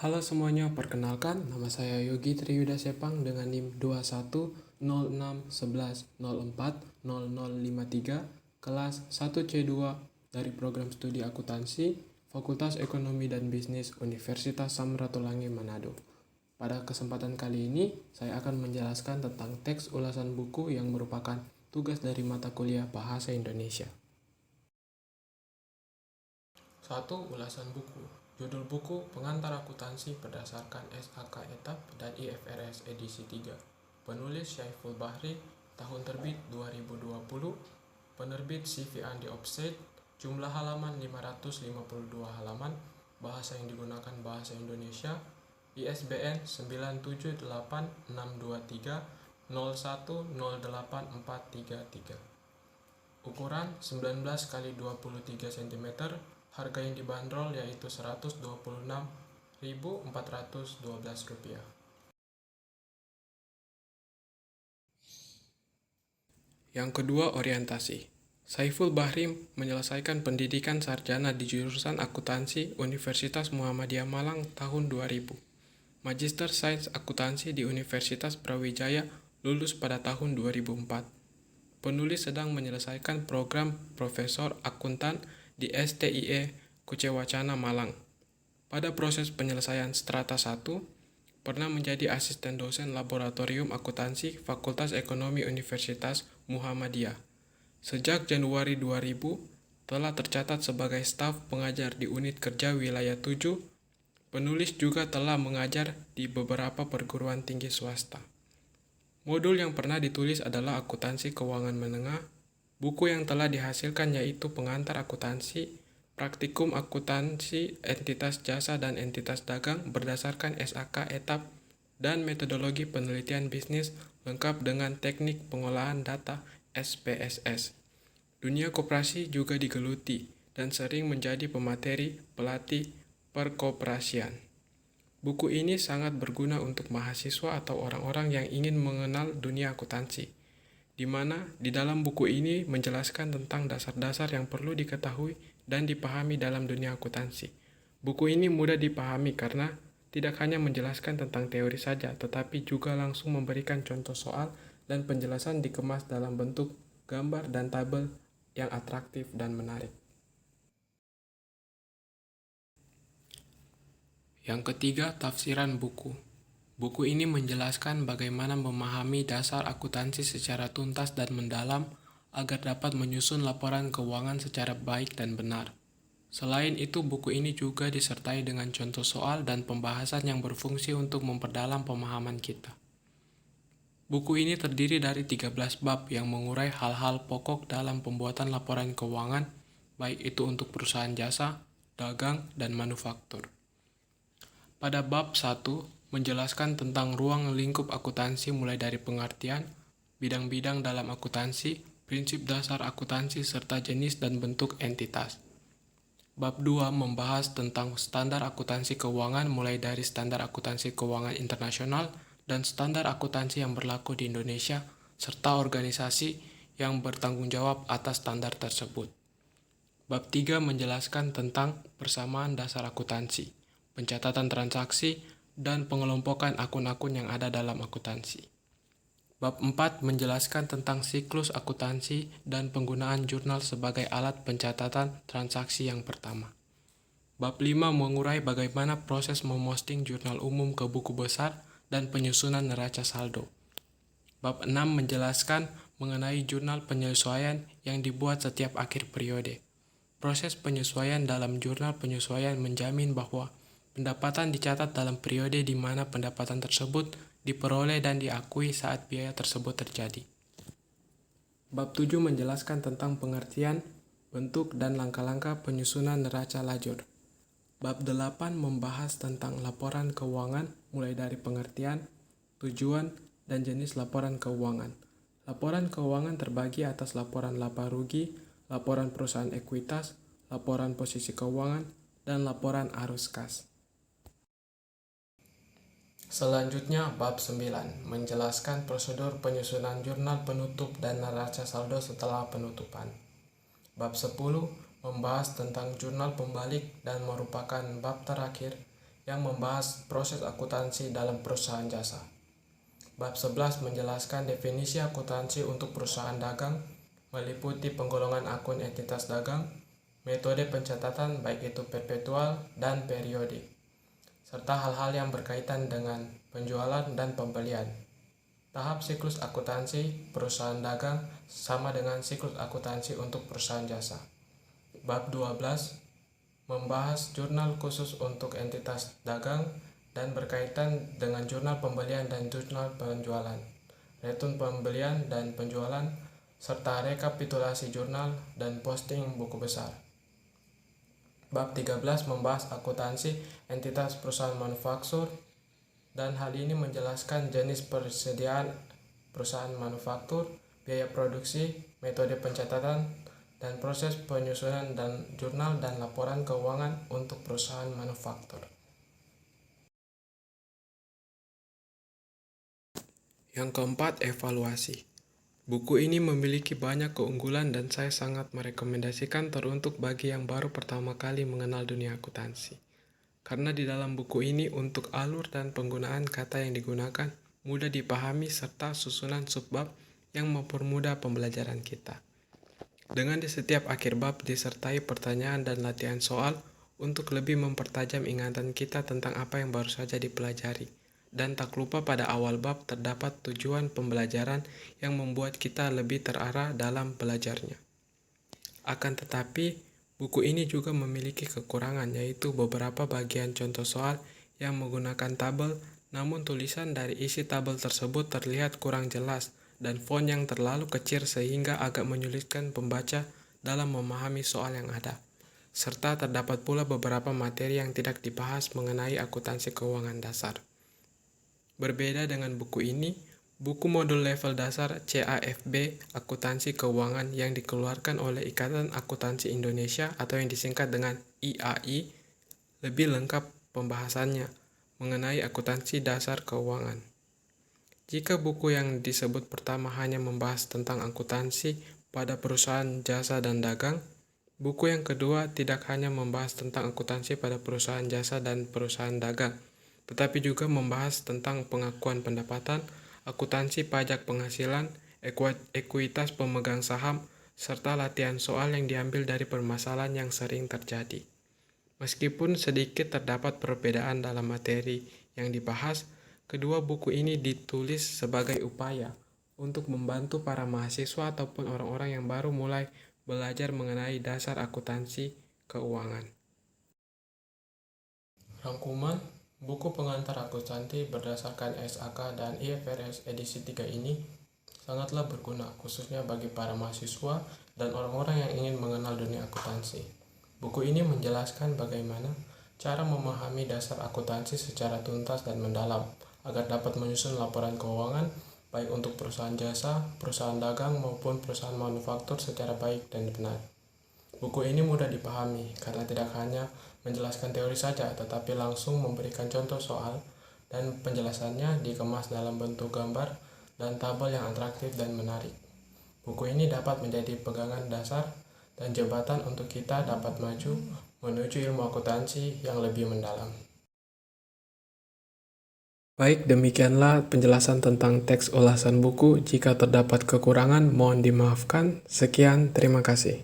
Halo semuanya, perkenalkan nama saya Yogi Triyuda Sepang dengan NIM 210611040053 kelas 1C2 dari program studi akuntansi Fakultas Ekonomi dan Bisnis Universitas Samratulangi Manado. Pada kesempatan kali ini, saya akan menjelaskan tentang teks ulasan buku yang merupakan tugas dari mata kuliah Bahasa Indonesia. 1. Ulasan buku. Judul buku Pengantar Akuntansi berdasarkan SAK Etap dan IFRS edisi 3. Penulis Syaiful Bahri, tahun terbit 2020, penerbit CV Andi Offset, jumlah halaman 552 halaman, bahasa yang digunakan bahasa Indonesia, ISBN 9786301084433. Ukuran 19 x 23 cm, harga yang dibanderol yaitu Rp126.412. Yang kedua, orientasi. Syaiful Bahri menyelesaikan pendidikan sarjana di jurusan akuntansi Universitas Muhammadiyah Malang tahun 2000. Magister Sains Akuntansi di Universitas Brawijaya lulus pada tahun 2004. Penulis sedang menyelesaikan program Profesor Akuntan di STIE Kucewacana Malang. Pada proses penyelesaian strata 1, pernah menjadi asisten dosen Laboratorium Akuntansi Fakultas Ekonomi Universitas Muhammadiyah. Sejak Januari 2000, telah tercatat sebagai staf pengajar di unit kerja wilayah 7. Penulis juga telah mengajar di beberapa perguruan tinggi swasta. Modul yang pernah ditulis adalah akuntansi keuangan menengah. Buku yang telah dihasilkan yaitu Pengantar Akuntansi, Praktikum Akuntansi Entitas Jasa dan Entitas Dagang berdasarkan SAK Etap, dan Metodologi Penelitian Bisnis lengkap dengan Teknik Pengolahan Data SPSS. Dunia koperasi juga digeluti dan sering menjadi pemateri pelatih perkoperasian. Buku ini sangat berguna untuk mahasiswa atau orang-orang yang ingin mengenal dunia akuntansi, di mana di dalam buku ini menjelaskan tentang dasar-dasar yang perlu diketahui dan dipahami dalam dunia akuntansi. Buku ini mudah dipahami karena tidak hanya menjelaskan tentang teori saja, tetapi juga langsung memberikan contoh soal dan penjelasan dikemas dalam bentuk gambar dan tabel yang atraktif dan menarik. Yang ketiga, tafsiran buku. Buku ini menjelaskan bagaimana memahami dasar akuntansi secara tuntas dan mendalam agar dapat menyusun laporan keuangan secara baik dan benar. Selain itu, buku ini juga disertai dengan contoh soal dan pembahasan yang berfungsi untuk memperdalam pemahaman kita. Buku ini terdiri dari 13 bab yang mengurai hal-hal pokok dalam pembuatan laporan keuangan, baik itu untuk perusahaan jasa, dagang, dan manufaktur. Pada bab 1, menjelaskan tentang ruang lingkup akuntansi mulai dari pengertian, bidang-bidang dalam akuntansi, prinsip dasar akuntansi, serta jenis dan bentuk entitas. Bab 2 membahas tentang standar akuntansi keuangan mulai dari standar akuntansi keuangan internasional dan standar akuntansi yang berlaku di Indonesia, serta organisasi yang bertanggung jawab atas standar tersebut. Bab 3 menjelaskan tentang persamaan dasar akuntansi, pencatatan transaksi, dan pengelompokan akun-akun yang ada dalam akuntansi. Bab 4 menjelaskan tentang siklus akuntansi dan penggunaan jurnal sebagai alat pencatatan transaksi yang pertama. Bab 5 mengurai bagaimana proses memosting jurnal umum ke buku besar dan penyusunan neraca saldo. Bab 6 menjelaskan mengenai jurnal penyesuaian yang dibuat setiap akhir periode. Proses penyesuaian dalam jurnal penyesuaian menjamin bahwa pendapatan dicatat dalam periode di mana pendapatan tersebut diperoleh dan diakui saat biaya tersebut terjadi. Bab 7 menjelaskan tentang pengertian, bentuk, dan langkah-langkah penyusunan neraca lajur. Bab 8 membahas tentang laporan keuangan mulai dari pengertian, tujuan, dan jenis laporan keuangan. Laporan keuangan terbagi atas laporan laba rugi, laporan perusahaan ekuitas, laporan posisi keuangan, dan laporan arus kas. Selanjutnya, bab 9 menjelaskan prosedur penyusunan jurnal penutup dan neraca saldo setelah penutupan. Bab 10 membahas tentang jurnal pembalik dan merupakan bab terakhir yang membahas proses akuntansi dalam perusahaan jasa. Bab 11 menjelaskan definisi akuntansi untuk perusahaan dagang, meliputi penggolongan akun entitas dagang, metode pencatatan baik itu perpetual dan periodik, serta hal-hal yang berkaitan dengan penjualan dan pembelian. Tahap siklus akuntansi perusahaan dagang sama dengan siklus akuntansi untuk perusahaan jasa. Bab 12 membahas jurnal khusus untuk entitas dagang dan berkaitan dengan jurnal pembelian dan jurnal penjualan, retun pembelian dan penjualan, serta rekapitulasi jurnal dan posting buku besar. Bab 13 membahas akuntansi entitas perusahaan manufaktur, dan hal ini menjelaskan jenis persediaan perusahaan manufaktur, biaya produksi, metode pencatatan, dan proses penyusunan dan jurnal dan laporan keuangan untuk perusahaan manufaktur. Yang keempat, evaluasi. Buku ini memiliki banyak keunggulan dan saya sangat merekomendasikan teruntuk bagi yang baru pertama kali mengenal dunia akuntansi. Karena di dalam buku ini untuk alur dan penggunaan kata yang digunakan mudah dipahami serta susunan subbab yang mempermudah pembelajaran kita. Dengan di setiap akhir bab disertai pertanyaan dan latihan soal untuk lebih mempertajam ingatan kita tentang apa yang baru saja dipelajari. Dan tak lupa pada awal bab terdapat tujuan pembelajaran yang membuat kita lebih terarah dalam belajarnya. Akan tetapi, buku ini juga memiliki kekurangan, yaitu beberapa bagian contoh soal yang menggunakan tabel, namun tulisan dari isi tabel tersebut terlihat kurang jelas dan font yang terlalu kecil sehingga agak menyulitkan pembaca dalam memahami soal yang ada. Serta terdapat pula beberapa materi yang tidak dibahas mengenai akuntansi keuangan dasar. Berbeda dengan buku ini, buku modul level dasar CAFB Akuntansi Keuangan yang dikeluarkan oleh Ikatan Akuntansi Indonesia atau yang disingkat dengan IAI lebih lengkap pembahasannya mengenai akuntansi dasar keuangan. Jika buku yang disebut pertama hanya membahas tentang akuntansi pada perusahaan jasa dan dagang, buku yang kedua tidak hanya membahas tentang akuntansi pada perusahaan jasa dan perusahaan dagang, tetapi juga membahas tentang pengakuan pendapatan, akuntansi pajak penghasilan, ekuitas pemegang saham, serta latihan soal yang diambil dari permasalahan yang sering terjadi. Meskipun sedikit terdapat perbedaan dalam materi yang dibahas, kedua buku ini ditulis sebagai upaya untuk membantu para mahasiswa ataupun orang-orang yang baru mulai belajar mengenai dasar akuntansi keuangan. Rangkuman buku pengantar akuntansi berdasarkan SAK dan IFRS edisi 3 ini sangatlah berguna, khususnya bagi para mahasiswa dan orang-orang yang ingin mengenal dunia akuntansi. Buku ini menjelaskan bagaimana cara memahami dasar akuntansi secara tuntas dan mendalam, agar dapat menyusun laporan keuangan baik untuk perusahaan jasa, perusahaan dagang, maupun perusahaan manufaktur secara baik dan benar. Buku ini mudah dipahami karena tidak hanya menjelaskan teori saja, tetapi langsung memberikan contoh soal dan penjelasannya dikemas dalam bentuk gambar dan tabel yang atraktif dan menarik. Buku ini dapat menjadi pegangan dasar dan jembatan untuk kita dapat maju menuju ilmu akuntansi yang lebih mendalam. Baik, demikianlah penjelasan tentang teks ulasan buku. Jika terdapat kekurangan, mohon dimaafkan. Sekian, terima kasih.